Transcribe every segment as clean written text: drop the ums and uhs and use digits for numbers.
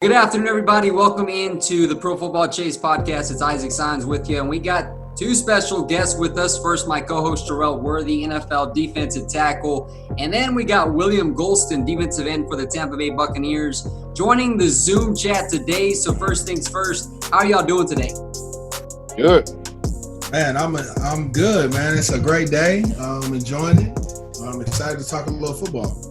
Good afternoon, everybody. Welcome into the Pro Football Chase podcast. It's Isaac Saenz with you, and we got two special guests with us. First, my co-host Jerel Worthy, NFL defensive tackle, and then we got William Gholston, defensive end for the Tampa Bay Buccaneers, joining the Zoom chat today. So first things first, how are y'all doing today? Good. Man, I'm good, man. It's a great day. I'm enjoying it. I'm excited to talk a little football.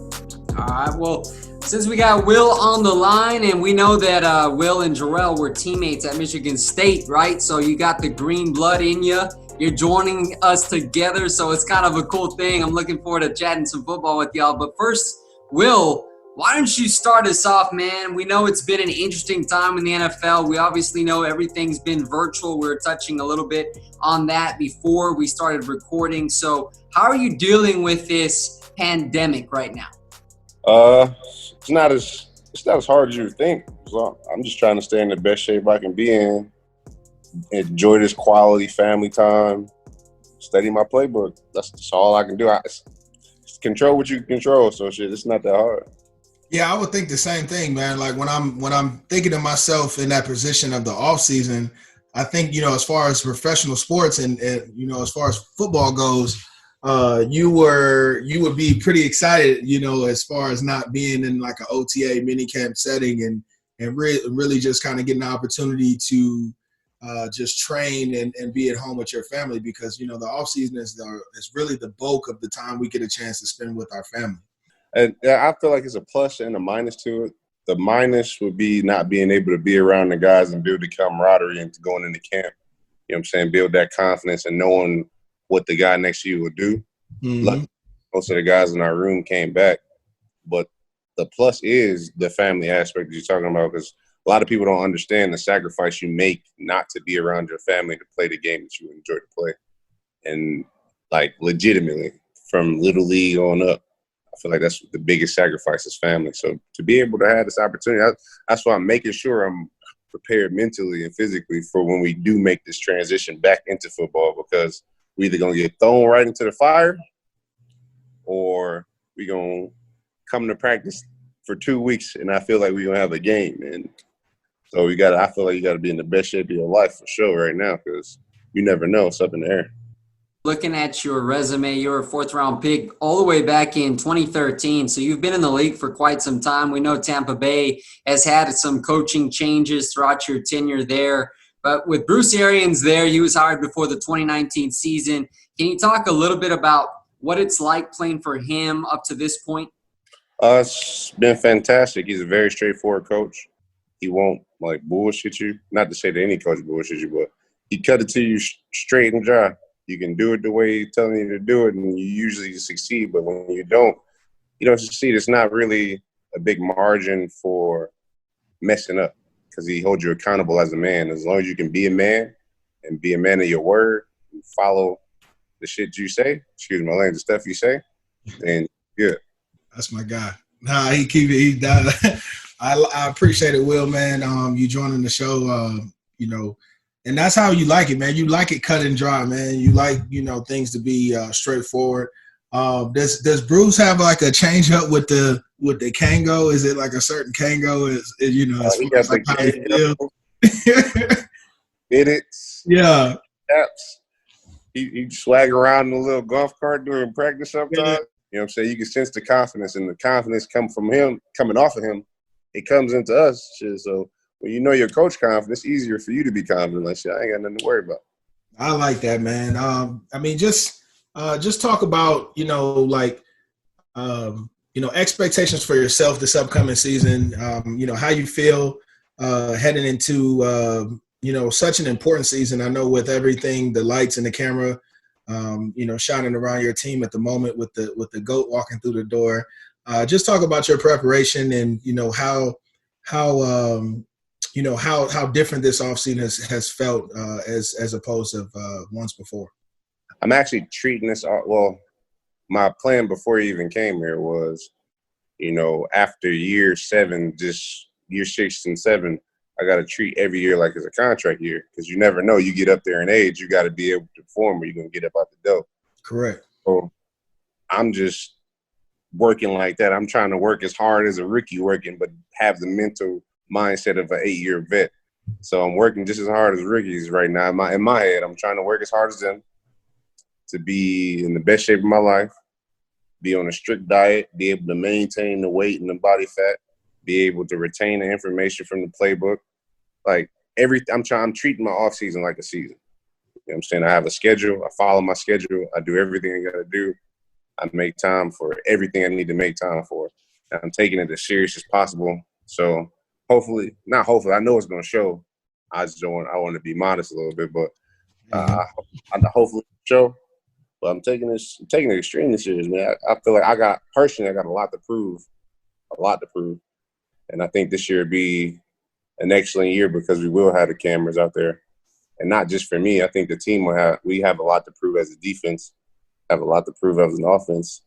All right, well, since we got Will on the line, and we know that Will and Jerel were teammates at Michigan State, right? So you got the green blood in you. You're joining us together, so it's kind of a cool thing. I'm looking forward to chatting some football with y'all. But first, Will, why don't you start us off, man? We know it's been an interesting time in the NFL. We obviously know everything's been virtual. We were touching a little bit on that before we started recording. So how are you dealing with this pandemic right now? It's not as hard as you would think. So I'm just trying to stay in the best shape I can be in, enjoy this quality family time, study my playbook. That's all I can do. Just control what you can control. So shit, it's not that hard. Yeah, I would think the same thing, man. Like when I'm thinking of myself in that position of the off season, I think, as far as professional sports and as far as football goes, you would be pretty excited, as far as not being in like an OTA minicamp setting and really just kind of getting the opportunity to just train and be at home with your family because, the off season is really the bulk of the time we get a chance to spend with our family. And I feel like it's a plus and a minus to it. The minus would be not being able to be around the guys and build the camaraderie and going into camp. You know what I'm saying? Build that confidence and knowing what the guy next to you will do. Mm-hmm. Like most of the guys in our room came back. But the plus is the family aspect that you're talking about because a lot of people don't understand the sacrifice you make not to be around your family to play the game that you enjoy to play. And, like, legitimately, from Little League on up, I feel like that's the biggest sacrifice is family. So to be able to have this opportunity, that's why I'm making sure I'm prepared mentally and physically for when we do make this transition back into football because we're either going to get thrown right into the fire or we're going to come to practice for 2 weeks and I feel like we're going to have a game. And so I feel like you got to be in the best shape of your life for sure right now because you never know what's up in the air. Looking at your resume, you were a fourth-round pick all the way back in 2013. So you've been in the league for quite some time. We know Tampa Bay has had some coaching changes throughout your tenure there. But with Bruce Arians there, he was hired before the 2019 season. Can you talk a little bit about what it's like playing for him up to this point? It's been fantastic. He's a very straightforward coach. He won't, bullshit you. Not to say that any coach bullshit you, but he cut it to you straight and dry. You can do it the way he's telling you to do it, and you usually succeed. But when you don't succeed. It's not really a big margin for messing up because he holds you accountable as a man. As long as you can be a man and be a man of your word and follow the shit you say, excuse my language, the stuff you say, then good. That's my guy. Nah, he does. I appreciate it, Will, man. You joining the show, and that's how you like it, man. You like it cut and dry, man. You like, things to be straightforward. Does Bruce have like a change up with the Kango? Is it like a certain Kango? He got like how he feels? Minutes. Yeah. Taps. He swag around in a little golf cart during practice sometimes. Yeah. You know what I'm saying? You can sense the confidence, and the confidence coming off of him. It comes into us. Shit. So when you know your coach confident, it's easier for you to be confident. Like, shit, I ain't got nothing to worry about. I like that, man. Just talk about, expectations for yourself this upcoming season. How you feel heading into, such an important season. I know with everything, the lights and the camera, shining around your team at the moment with the GOAT walking through the door. Just talk about your preparation and, how different this offseason has felt as opposed to once before. I'm actually treating this my plan before he even came here was, after year 7, just year 6 and 7, I got to treat every year like it's a contract year because you never know. You get up there in age, you got to be able to perform or you're going to get up out the dough. Correct. So I'm just working like that. I'm trying to work as hard as a rookie working, but have the mental mindset of an 8-year vet. So I'm working just as hard as rookies right now. In my head, I'm trying to work as hard as them to be in the best shape of my life, be on a strict diet, be able to maintain the weight and the body fat, be able to retain the information from the playbook. Like I'm treating my off season like a season. You know what I'm saying? I have a schedule. I follow my schedule. I do everything I got to do. I make time for everything I need to make time for. And I'm taking it as serious as possible. So not hopefully, I know it's going to show. I want to be modest a little bit, but I hopefully show. But I'm taking it extremely serious, man. I feel like I got a lot to prove, and I think this year will be an excellent year because we will have the cameras out there, and not just for me. I think the team we have a lot to prove as a defense, have a lot to prove as an offense,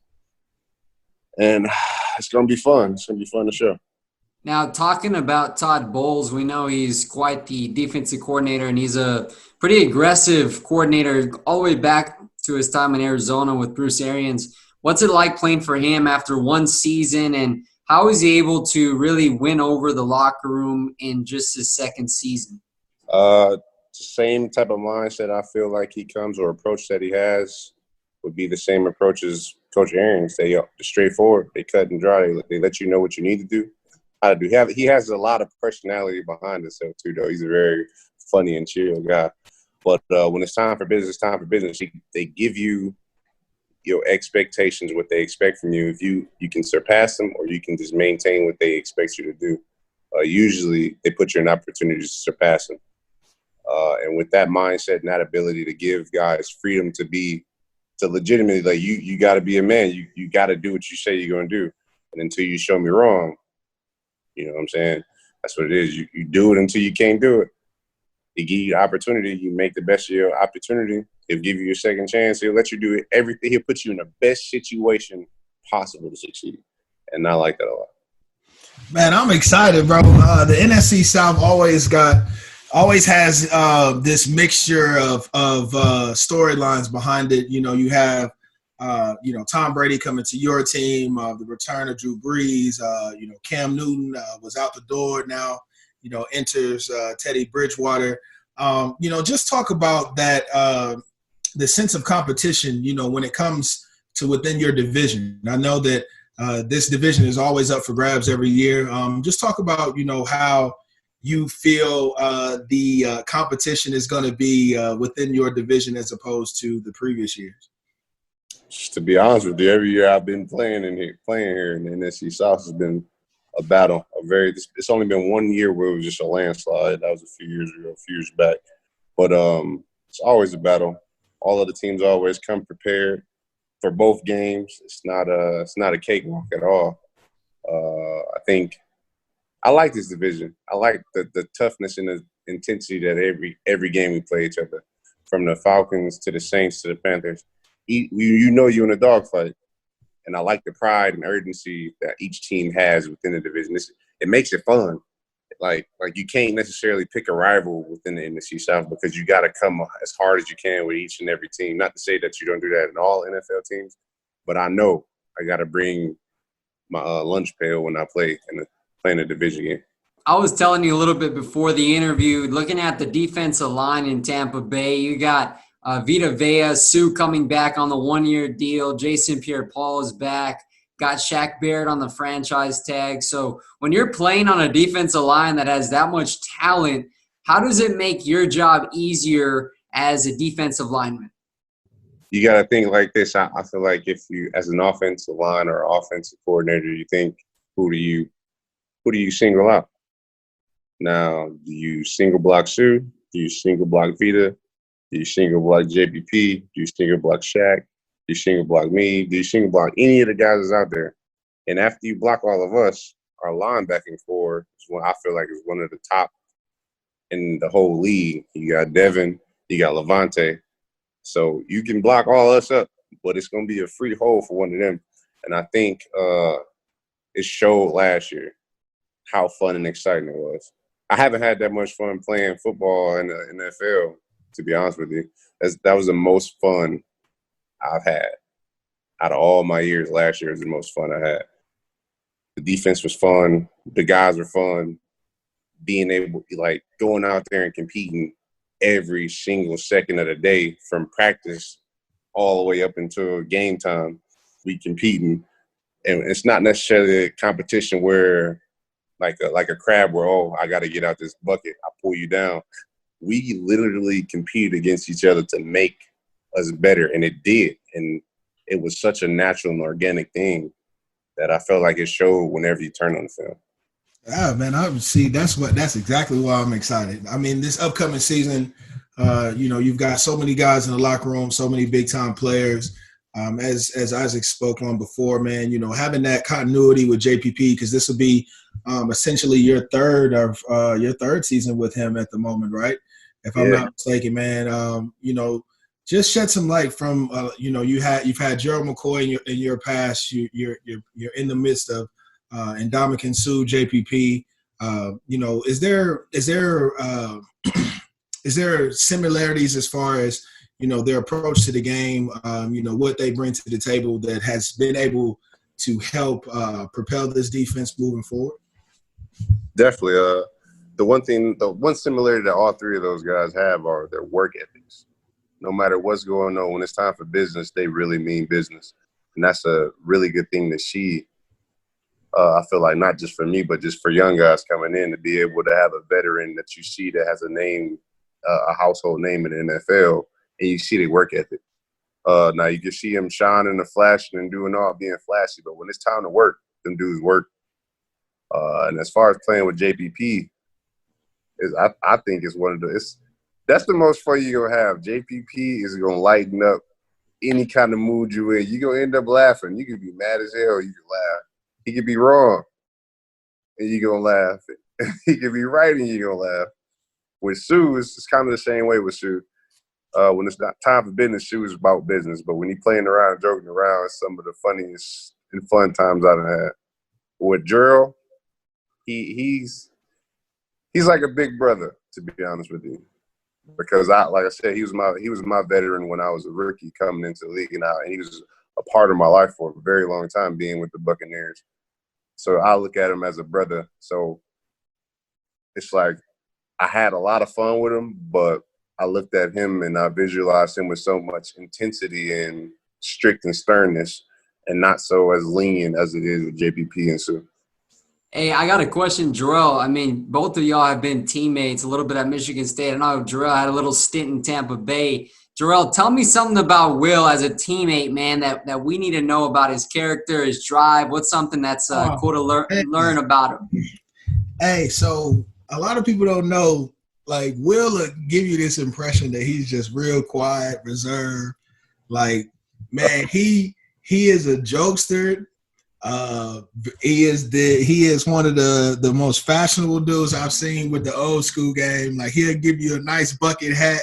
and it's gonna be fun. It's gonna be fun to show. Now, talking about Todd Bowles, we know he's quite the defensive coordinator, and he's a pretty aggressive coordinator all the way back to his time in Arizona with Bruce Arians. What's it like playing for him after one season, and how is he able to really win over the locker room in just his second season? Same type of mindset I feel like he comes, or approach that he has, would be the same approach as Coach Arians. They're straightforward. They cut and dry. They let you know what you need to do. How to do. He has a lot of personality behind himself too, though. He's a very funny and chill guy. But when it's time for business, They give you your expectations, what they expect from you. If you can surpass them, or you can just maintain what they expect you to do. Usually, they put you in opportunities to surpass them. And with that mindset and that ability to give guys freedom to legitimately, like, you got to be a man. You got to do what you say you're going to do. And until you show me wrong, you know what I'm saying? That's what it is. You do it until you can't do it. They give you the opportunity. You make the best of your opportunity. He'll give you your second chance. He'll let you do everything. He'll put you in the best situation possible to succeed. And I like that a lot. Man, I'm excited, bro. The NFC South always has this mixture of storylines behind it. You know, you have Tom Brady coming to your team, the return of Drew Brees. Cam Newton was out the door now. Enters Teddy Bridgewater. Just talk about that, the sense of competition, when it comes to within your division. I know that this division is always up for grabs every year. Just talk about, how you feel the competition is going to be within your division as opposed to the previous years. Just to be honest with you, every year I've been playing here in the NFC South has been a battle. It's only been 1 year where it was just a landslide. That was a few years back. But it's always a battle. All of the teams always come prepared for both games. It's not a cakewalk at all. I think I like this division. I like the toughness and the intensity that every game we play each other, from the Falcons to the Saints to the Panthers. You're in a dogfight. And I like the pride and urgency that each team has within the division. It makes it fun. Like you can't necessarily pick a rival within the NFC South because you got to come as hard as you can with each and every team. Not to say that you don't do that in all NFL teams, but I know I got to bring my lunch pail when I play in a division game. I was telling you a little bit before the interview, looking at the defensive line in Tampa Bay, you got Vita Vea, Sue coming back on the 1-year deal. Jason Pierre-Paul is back. Got Shaq Barrett on the franchise tag. So when you're playing on a defensive line that has that much talent, how does it make your job easier as a defensive lineman? You got to think like this. I feel like if you, as an offensive line or offensive coordinator, you think, who do you single out? Now, do you single block Sue? Do you single block Vita? Do you single block JPP? Do you single block Shaq? Do you single block me? Do you single block any of the guys that's out there? And after you block all of us, our linebacking core is what I feel like is one of the top in the whole league. You got Devin, you got Levante. So you can block all us up, but it's going to be a free hole for one of them. And I think it showed last year how fun and exciting it was. I haven't had that much fun playing football in the NFL, to be honest with you. That was the most fun I've had. Out of all my years, last year was the most fun I had. The defense was fun. The guys were fun. being able to, like, going out there and competing every single second of the day from practice all the way up until game time, we competing. And it's not necessarily a competition where like a crab where, oh, I got to get out this bucket, I pull you down. We literally compete against each other to make us better, and it did. And it was such a natural and organic thing that I felt like it showed whenever you turn on the film. Yeah, man, I see. That's exactly why I'm excited. I mean, this upcoming season, you've got so many guys in the locker room, so many big time players. As Isaac spoke on before, man, having that continuity with JPP, because this will be essentially your third season with him at the moment, right? If I'm not mistaken, man. Just shed some light from you've had Jerel McCoy in your past. You're in the midst of Ndamukong Suh, JPP. Is there similarities as far as their approach to the game, what they bring to the table that has been able to help propel this defense moving forward? Definitely. The one similarity that all three of those guys have are their work ethics. No matter what's going on, when it's time for business, they really mean business. And that's a really good thing to see. I feel like not just for me, but just for young guys coming in, to be able to have a veteran that you see that has a name, a household name in the NFL, and you see their work ethic. Now you can see him shining and flashing and doing all, being flashy, but when it's time to work, them dudes work. And as far as playing with JPP, I think it's one of that's the most fun you're gonna have. JPP is gonna lighten up any kind of mood you're in. You're gonna end up laughing. You can be mad as hell, you can laugh. He could be wrong, and you're gonna laugh. He could be right, and you're gonna laugh. With Suh, it's kind of the same way with Suh. When it's not time for business, Suh is about business. But when he's playing around, joking around, it's some of the funniest and fun times I've had. With Jerel, he's like a big brother, to be honest with you. Because like I said, he was my veteran when I was a rookie coming into the league, and he was a part of my life for a very long time, being with the Buccaneers. So I look at him as a brother. So it's like I had a lot of fun with him, but I looked at him and I visualized him with so much intensity and strict and sternness, and not so as lenient as it is with JPP and Suh. Hey, I got a question, Jerel. I mean, both of y'all have been teammates a little bit at Michigan State. I know Jerel had a little stint in Tampa Bay. Jerel, tell me something about Will as a teammate, man, that we need to know about his character, his drive. What's something that's cool to learn about him? Hey, so a lot of people don't know, like, Will give you this impression that he's just real quiet, reserved. Like, man, he is a jokester. He is one of the most fashionable dudes I've seen with the old school game. Like, he'll give you a nice bucket hat.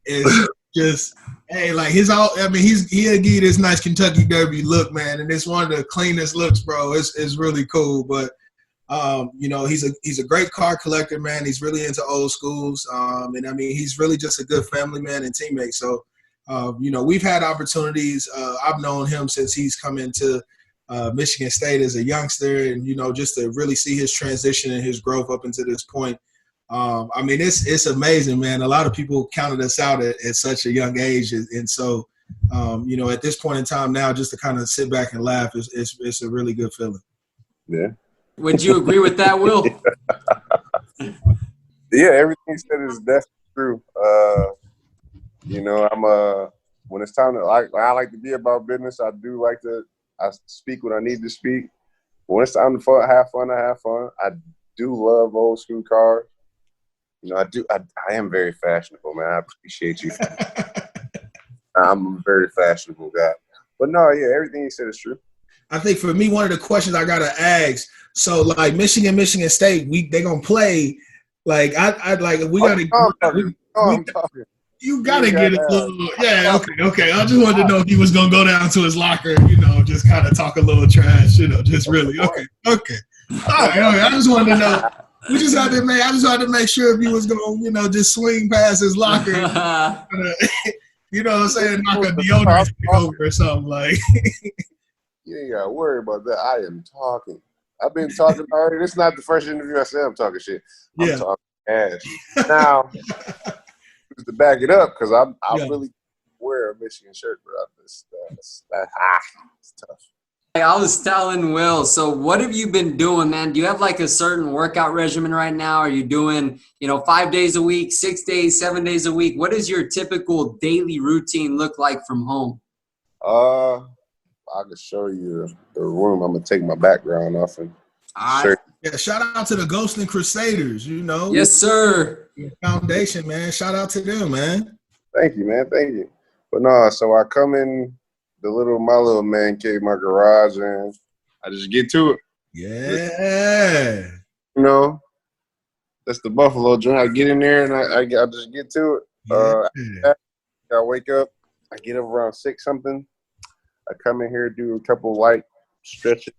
It's just, hey, like he'll give you this nice Kentucky Derby look, man, and it's one of the cleanest looks, bro. It's really cool. But he's a great car collector, man. He's really into old schools. And I mean, he's really just a good family man and teammate. So we've had opportunities. I've known him since he's come into Michigan State as a youngster, and just to really see his transition and his growth up until this point. I mean, it's amazing, man. A lot of people counted us out at such a young age, and so at this point in time now, just to kind of sit back and laugh it's a really good feeling. Yeah. Would you agree with that, Will? Yeah, everything you said is definitely true. When it's time to, I like to be about business. I speak when I need to speak. When it's time to have fun, I have fun. I do love old school cars. I am very fashionable, man. I appreciate you. I'm a very fashionable guy. But no, yeah, everything you said is true. I think for me, one of the questions I gotta ask. So, like Michigan State, they gonna play. Like you gotta get a little. Yeah, okay. I just wanted to know if he was gonna go down to his locker, just kind of talk a little trash, just really. Okay. All right. I just wanted to know. I just had to make sure if he was gonna, just swing past his locker. You know what I'm saying? Knock a deodorant stick over or something like. You ain't gotta worry about that. I am talking. I've been talking already. This is not the first interview I said I'm talking shit. I'm talking ass. Now, just to back it up, because I really wear a Michigan shirt, but it's tough. I was telling Will, so what have you been doing, man? Do you have like a certain workout regimen right now? Are you doing, 5 days a week, 6 days, 7 days a week? What does your typical daily routine look like from home? I can show you the room. I'm gonna take my background off and right. Yeah, shout out to the Gholston Crusaders, Yes, sir. Foundation, man. Shout out to them, man. Thank you, man. Thank you. But no, so I come in my little man cave, my garage, and I just get to it. Yeah. That's the Buffalo joint. I get in there and I just get to it. Yeah. I wake up. I get up around 6 something. I come in here, do a couple light stretches,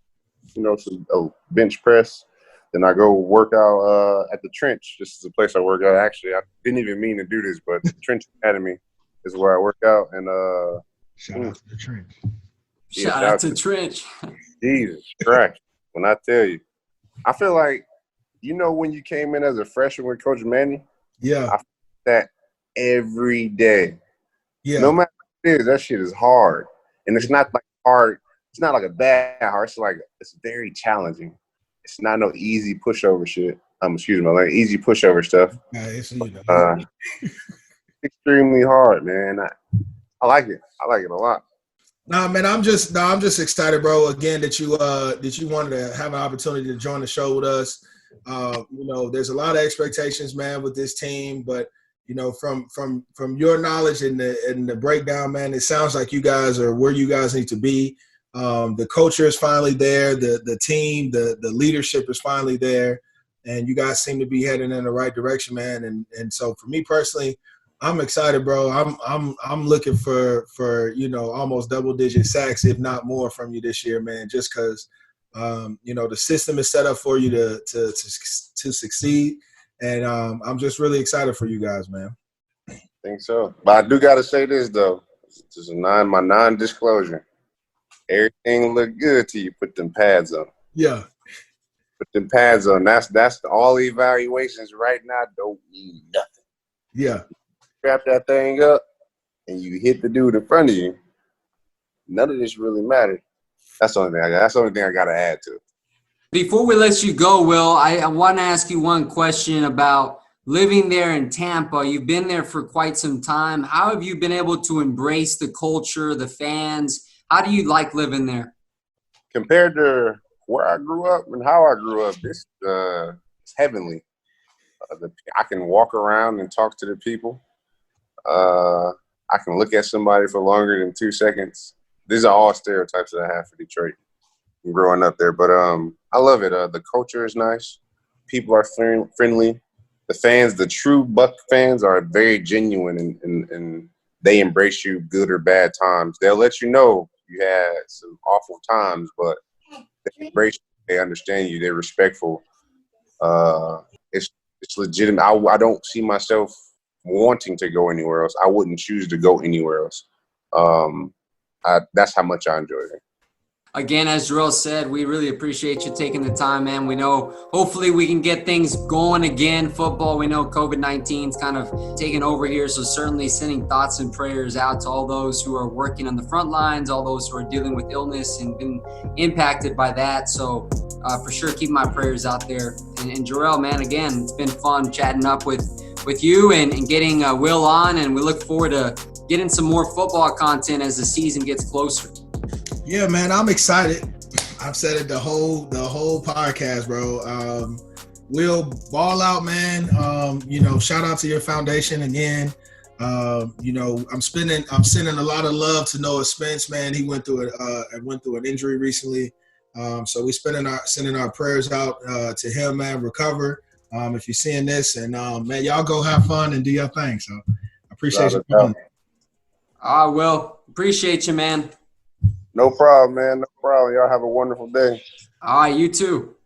some bench press. Then I go work out at the Trench. This is a place I work out. Actually, I didn't even mean to do this, but the Trench Academy is where I work out. And shout out to the Trench. Shout out to Trench. Jesus Christ. When I tell you, I feel like, when you came in as a freshman with Coach Manny? Yeah. I feel that every day. Yeah. No matter what it is, that shit is hard. And it's not like hard. It's not like a bad hard. It's very challenging. It's not no easy pushover shit. Easy pushover stuff. It's extremely hard, man. I like it. I like it a lot. Nah, man, I'm just excited, bro. Again, that you wanted to have an opportunity to join the show with us. There's a lot of expectations, man, with this team, but from your knowledge and the breakdown, man, it sounds like you guys are where you guys need to be. The culture is finally there. The team, the leadership is finally there, and you guys seem to be heading in the right direction, man. And so for me personally, I'm excited, bro. I'm looking for almost double-digit sacks, if not more, from you this year, man. Just because the system is set up for you to succeed, and I'm just really excited for you guys, man. I think so, but I do got to say this though. This is my non-disclosure. Everything look good till you put them pads on. Yeah. Put them pads on. That's all the evaluations right now don't mean nothing. Yeah. Wrap that thing up and you hit the dude in front of you. None of this really mattered. That's the only thing I got to add to it. Before we let you go, Will, I want to ask you one question about living there in Tampa. You've been there for quite some time. How have you been able to embrace the culture, the fans? How do you like living there? Compared to where I grew up and how I grew up, this is heavenly. I can walk around and talk to the people. I can look at somebody for longer than 2 seconds. These are all stereotypes that I have for Detroit growing up there. But I love it. The culture is nice. People are friendly. The fans, the true Buck fans, are very genuine and they embrace you good or bad times. They'll let you know you had some awful times, but they embrace you. They understand you. They're respectful. It's legitimate. I don't see myself wanting to go anywhere else. I wouldn't choose to go anywhere else. That's how much I enjoy it. Again, as Jerel said, we really appreciate you taking the time, man. We know hopefully we can get things going again. Football, we know COVID-19 is kind of taking over here, so certainly sending thoughts and prayers out to all those who are working on the front lines, all those who are dealing with illness and been impacted by that. So for sure, keep my prayers out there. And Jerel, man, again, it's been fun chatting up with you and getting Will on, and we look forward to getting some more football content as the season gets closer. Yeah, man, I'm excited. I've said it the whole podcast, bro. We'll ball out, man. Shout out to your foundation again. I'm sending a lot of love to Noah Spence, man. He went through an injury recently. So we're sending our prayers out to him, man. Recover. If you're seeing this, and man, y'all go have fun and do your thing. So I appreciate you coming. I will. Appreciate you, man. No problem, man. No problem. Y'all have a wonderful day. All right, you too.